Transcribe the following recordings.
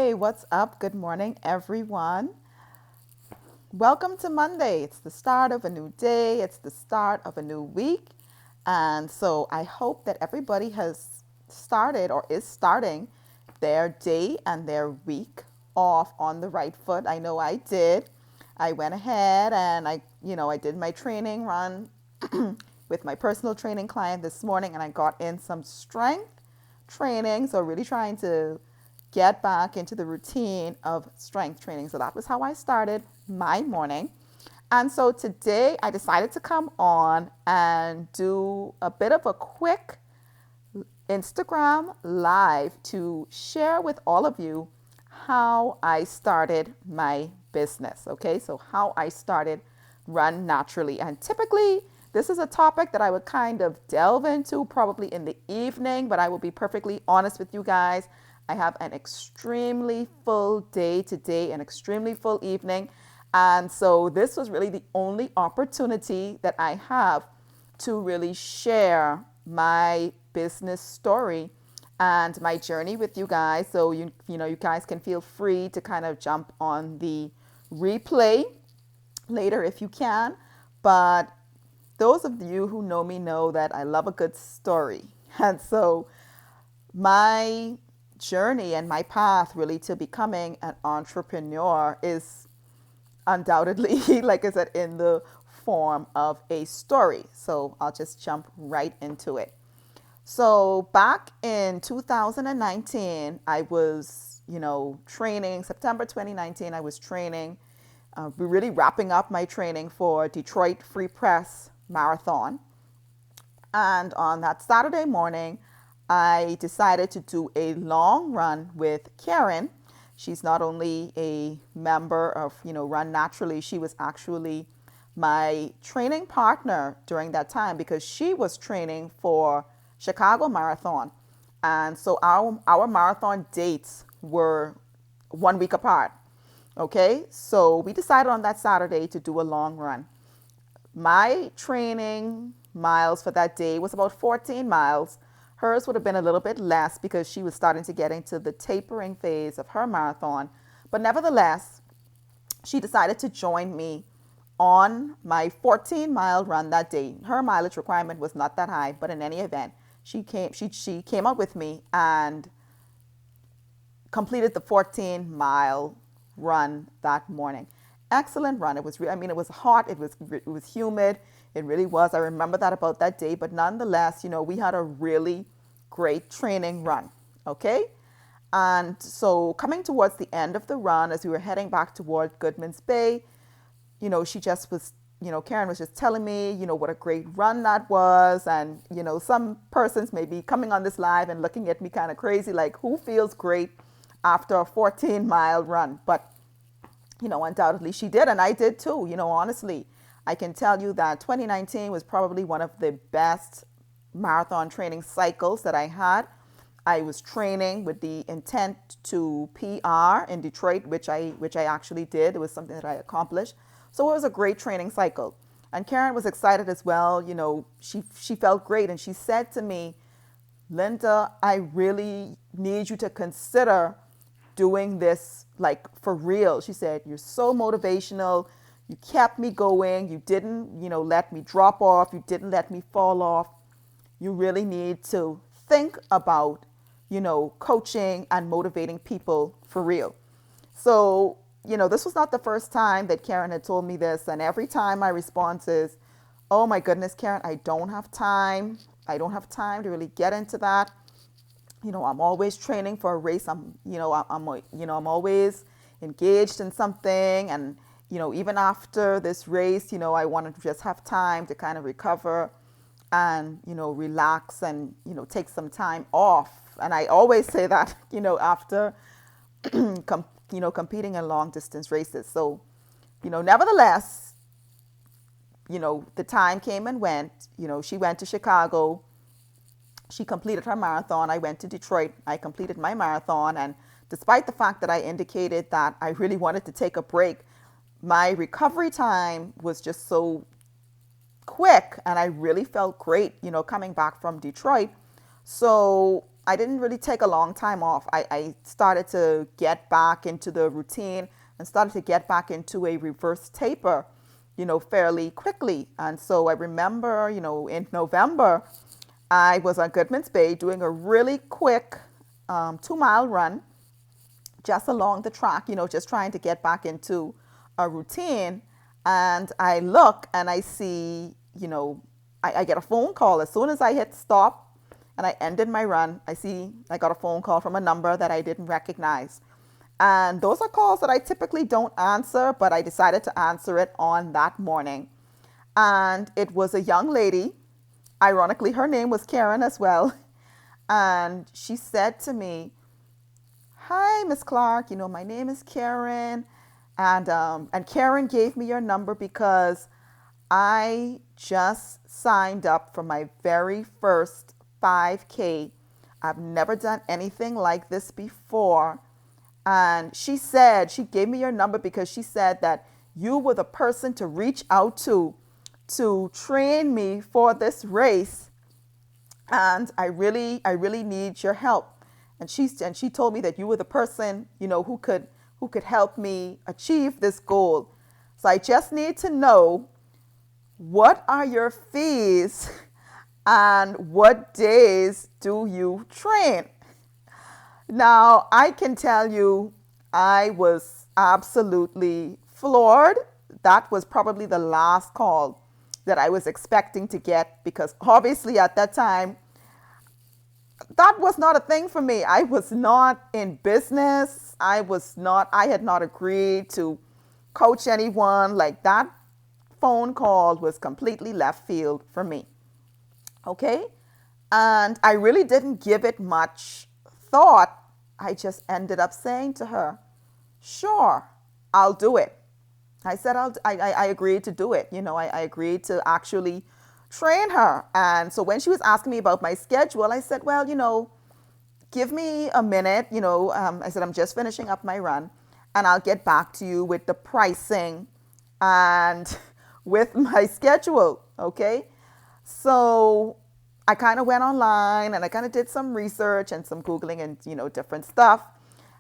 Hey, what's up? Good morning, everyone. Welcome to Monday. It's the start of a new day, it's the start of a new week. And so I hope that everybody has started or is starting their day and their week off on the right foot. I know I did. I went ahead and I did my training run with my personal training client this morning and I got in some strength training. So, really trying to get back into the routine of strength training. So, that was how I started my morning. And so, today I decided to come on and do a bit of a quick Instagram live to share with all of you how I started my business. Okay, so how I started Run Naturally. And typically, this is a topic that I would kind of delve into probably in the evening, but I will be perfectly honest with you guys. I have an extremely full day today, an extremely full evening. And so this was really the only opportunity that I have to really share my business story and my journey with you guys. So you guys can feel free to kind of jump on the replay later if you can. But those of you who know me know that I love a good story. And so my journey and my path really to becoming an entrepreneur is undoubtedly, like I said, in the form of a story. So I'll just jump right into it. So back in 2019, I was, training. September 2019, I was training, really wrapping up my training for Detroit Free Press Marathon. And on that Saturday morning, I decided to do a long run with Karen. She's not only a member of, Run Naturally, she was actually my training partner during that time because she was training for Chicago Marathon. And so our marathon dates were 1 week apart. Okay, so we decided on that Saturday to do a long run. My training miles for that day was about 14 miles. Hers would have been a little bit less because she was starting to get into the tapering phase of her marathon. But nevertheless, she decided to join me on my 14-mile run that day. Her mileage requirement was not that high, but in any event, she came up with me and completed the 14-mile run that morning. Excellent run. It was, it was hot. It was humid. It really was. I remember that about that day. But nonetheless, we had a really great training run. Okay. And so coming towards the end of the run, as we were heading back toward Goodman's Bay, she just was, Karen was just telling me, what a great run that was. And, some persons may be coming on this live and looking at me kind of crazy, like who feels great after a 14-mile run? But undoubtedly she did, and I did too. Honestly, I can tell you that 2019 was probably one of the best marathon training cycles that I had. I was training with the intent to PR in Detroit, which I actually did. It was something that I accomplished. So it was a great training cycle. And Karen was excited as well. She felt great, and she said to me, Linda, I really need you to consider doing this like for real. She said, you're so motivational. You kept me going. You didn't, let me drop off. You didn't let me fall off. You really need to think about, coaching and motivating people for real. So, this was not the first time that Karen had told me this. And every time my response is, oh my goodness, Karen, I don't have time. I don't have time to really get into that. I'm always training for a race. I'm always engaged in something. And, even after this race, I want to just have time to kind of recover and, relax and, take some time off. And I always say that, after, competing in long distance races. So, nevertheless, the time came and went. She went to Chicago. She completed her marathon. I went to Detroit. I completed my marathon. And despite the fact that I indicated that I really wanted to take a break, my recovery time was just so quick. And I really felt great, coming back from Detroit. So I didn't really take a long time off. I started to get back into the routine and started to get back into a reverse taper, fairly quickly. And so I remember, in November, I was on Goodman's Bay doing a really quick 2 mile run just along the track, just trying to get back into a routine. And I look and I see, I get a phone call as soon as I hit stop and I ended my run. I got a phone call from a number that I didn't recognize. And those are calls that I typically don't answer, but I decided to answer it on that morning. And it was a young lady. Ironically, her name was Karen as well. And she said to me, "Hi, Miss Clark, my name is Karen. And Karen gave me your number because I just signed up for my very first 5K. I've never done anything like this before. And she gave me your number because she said that you were the person to reach out to train me for this race. And I really need your help." And she told me that you were the person, who could help me achieve this goal. So I just need to know, what are your fees and what days do you train? Now, I can tell you, I was absolutely floored. That was probably the last call that I was expecting to get, because obviously at that time, that was not a thing for me. I was not in business. I had not agreed to coach anyone. Like, that phone call was completely left field for me. Okay? And I really didn't give it much thought. I just ended up saying to her, "Sure, I'll do it." I said, I agreed to do it. I agreed to actually train her. And so when she was asking me about my schedule, I said, "Well, give me a minute. I said, I'm just finishing up my run and I'll get back to you with the pricing and with my schedule." Okay. So I kind of went online and I kind of did some research and some Googling and, different stuff.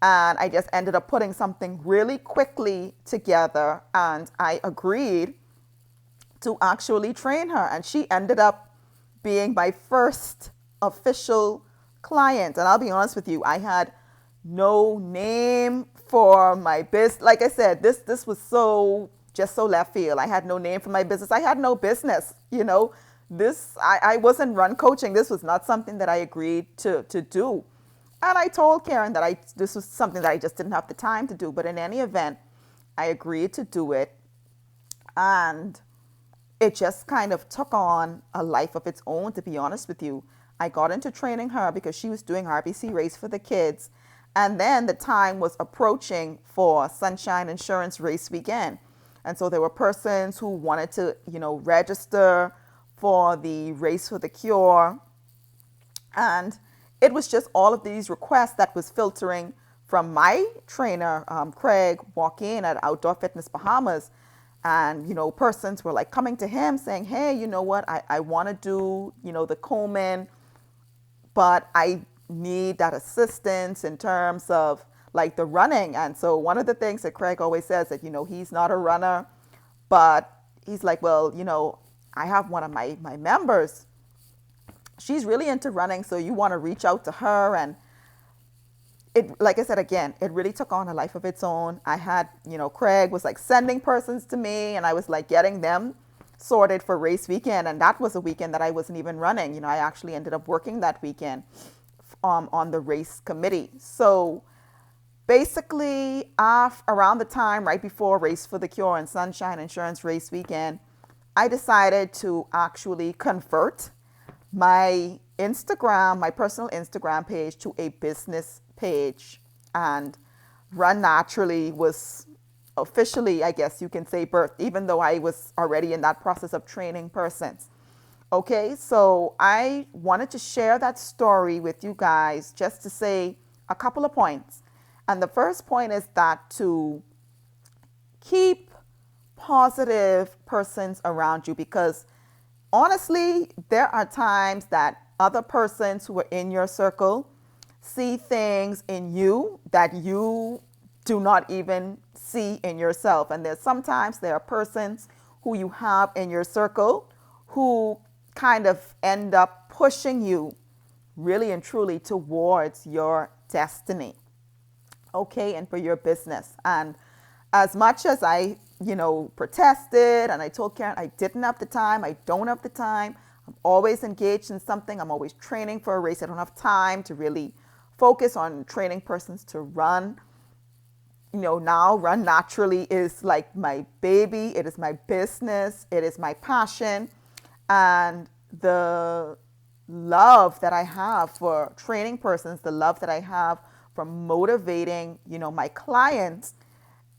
And I just ended up putting something really quickly together, and I agreed to actually train her. And she ended up being my first official client. And I'll be honest with you, I had no name for my business. Like I said, this was just so left field. I had no name for my business. I had no business, I wasn't run coaching. This was not something that I agreed to do. And I told Karen that this was something that I just didn't have the time to do. But in any event, I agreed to do it. And it just kind of took on a life of its own, to be honest with you. I got into training her because she was doing RBC Race for the Kids. And then the time was approaching for Sunshine Insurance Race Weekend. And so there were persons who wanted to, register for the Race for the Cure. And it was just all of these requests that was filtering from my trainer, Craig, walk-in at Outdoor Fitness Bahamas. And, persons were like coming to him saying, "Hey, you know what, I want to do, the Coleman, but I need that assistance in terms of like the running." And so one of the things that Craig always says that, he's not a runner, but he's like, "Well, I have one of my members. She's really into running, so you want to reach out to her." And it, like I said, again, it really took on a life of its own. I had, Craig was like sending persons to me, and I was like getting them sorted for race weekend. And that was a weekend that I wasn't even running. I actually ended up working that weekend on the race committee. So basically, around the time right before Race for the Cure and Sunshine Insurance Race Weekend, I decided to actually convert my personal Instagram page to a business page. And Run Naturally was officially, I guess you can say, birthed, even though I was already in that process of training persons. Okay, so I wanted to share that story with you guys just to say a couple of points. And the first point is that to keep positive persons around you, because honestly, there are times that other persons who are in your circle see things in you that you do not even see in yourself. And sometimes there are persons who you have in your circle who kind of end up pushing you really and truly towards your destiny, okay, and for your business. And as much as I, protested and I told Karen I didn't have the time, I don't have the time. I'm always engaged in something. I'm always training for a race. I don't have time to really focus on training persons to run. Now Run Naturally is like my baby. It is my business. It is my passion. And the love that I have for training persons, the love that I have for motivating, my clients,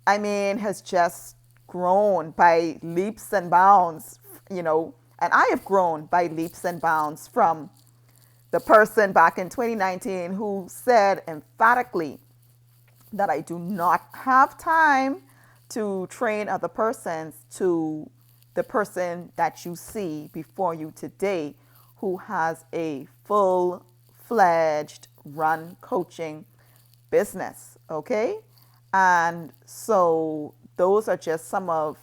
has just grown by leaps and bounds, and I have grown by leaps and bounds from the person back in 2019 who said emphatically that I do not have time to train other persons, to the person that you see before you today who has a full-fledged run coaching business, okay? And so those are just some of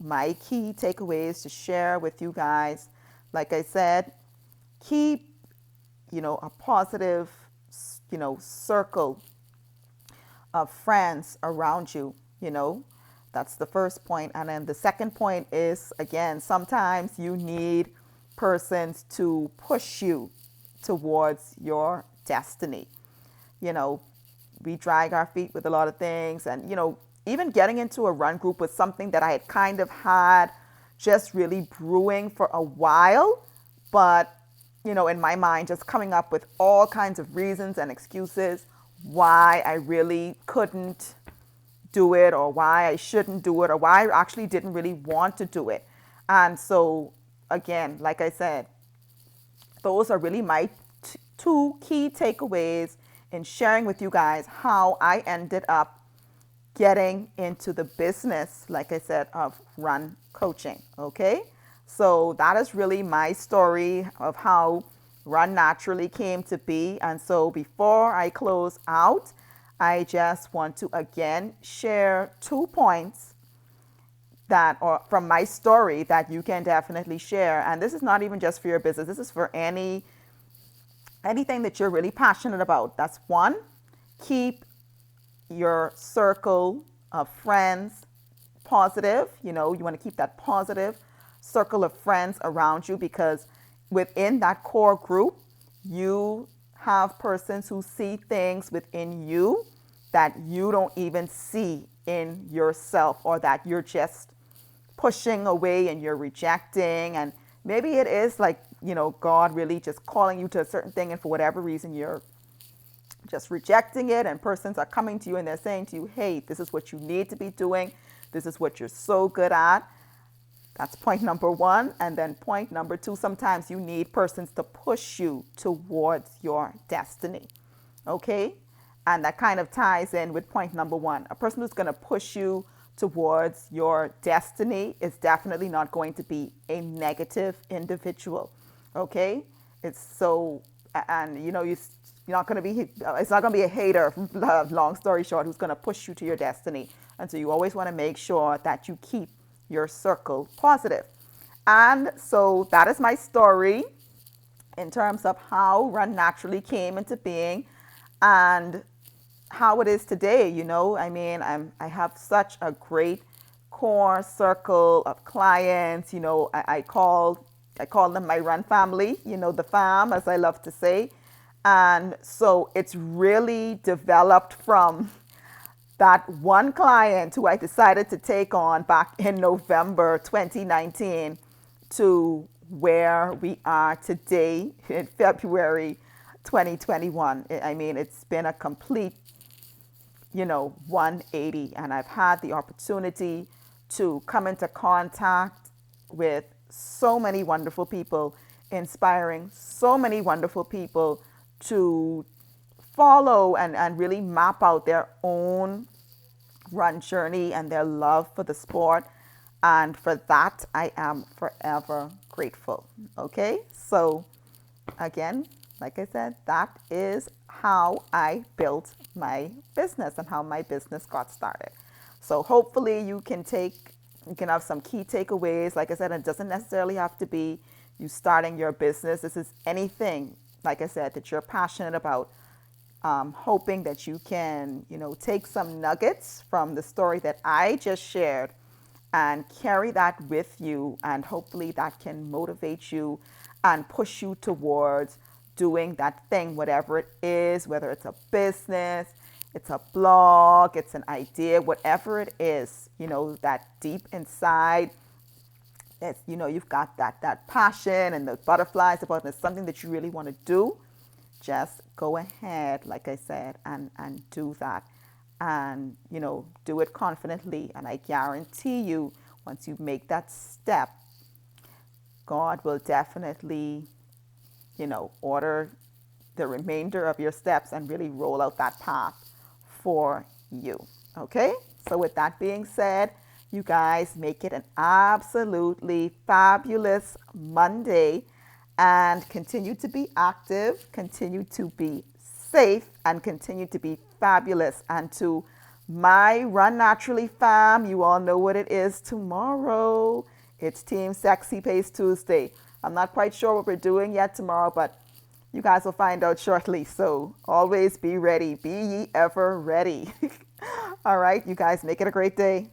my key takeaways to share with you guys. Like I said, keep, a positive, circle of friends around you, That's the first point. And then the second point is, again, sometimes you need persons to push you towards your destiny. We drag our feet with a lot of things. And, even getting into a run group was something that I had kind of had just really brewing for a while. But, in my mind, just coming up with all kinds of reasons and excuses why I really couldn't do it, or why I shouldn't do it, or why I actually didn't really want to do it. And so, again, like I said, those are really my two key takeaways in sharing with you guys how I ended up getting into the business, like I said, of run coaching, okay? So that is really my story of how Run Naturally came to be. And so before I close out, I just want to again share 2 points that are from my story that you can definitely share. And this is not even just for your business. This is for anything that you're really passionate about. That's one, keep your circle of friends positive. You want to keep that positive circle of friends around you, because within that core group, you have persons who see things within you that you don't even see in yourself, or that you're just pushing away and you're rejecting. And maybe it is like, God really just calling you to a certain thing, and for whatever reason, you're just rejecting it, and persons are coming to you and they're saying to you, hey, this is what you need to be doing. This is what you're so good at. That's point number one. And then point number two, sometimes you need persons to push you towards your destiny. Okay? And that kind of ties in with point number one. A person who's going to push you towards your destiny is definitely not going to be a negative individual. Okay? It's so, and you're not going to be, it's not going to be a hater, long story short, who's going to push you to your destiny. And so you always want to make sure that you keep your circle positive. And so that is my story in terms of how Run Naturally came into being and how it is today. I have such a great core circle of clients. I call them my run family, the fam, as I love to say. And so it's really developed from that one client who I decided to take on back in November 2019 to where we are today in February 2021. It's been a complete, 180. And I've had the opportunity to come into contact with so many wonderful people, inspiring so many wonderful people to follow and really map out their own run journey and their love for the sport. And for that, I am forever grateful. Okay, so again, like I said, that is how I built my business and how my business got started. So hopefully you can have some key takeaways. Like I said, it doesn't necessarily have to be you starting your business. This is anything, like I said, that you're passionate about. Hoping that you can, take some nuggets from the story that I just shared and carry that with you. And hopefully that can motivate you and push you towards doing that thing, whatever it is, whether it's a business, it's a blog, it's an idea, whatever it is, that deep inside it's, you've got that passion and the butterflies about it. It's something that you really want to do. Just go ahead, like I said, and do that. And, do it confidently. And I guarantee you, once you make that step, God will definitely, order the remainder of your steps and really roll out that path for you. Okay? So, with that being said, you guys make it an absolutely fabulous Monday and continue to be active, continue to be safe, and continue to be fabulous. And to my Run Naturally fam, you all know what it is tomorrow. It's Team Sexy Pace Tuesday. I'm not quite sure what we're doing yet tomorrow, but you guys will find out shortly. So always be ready. Be ye ever ready. All right, you guys make it a great day.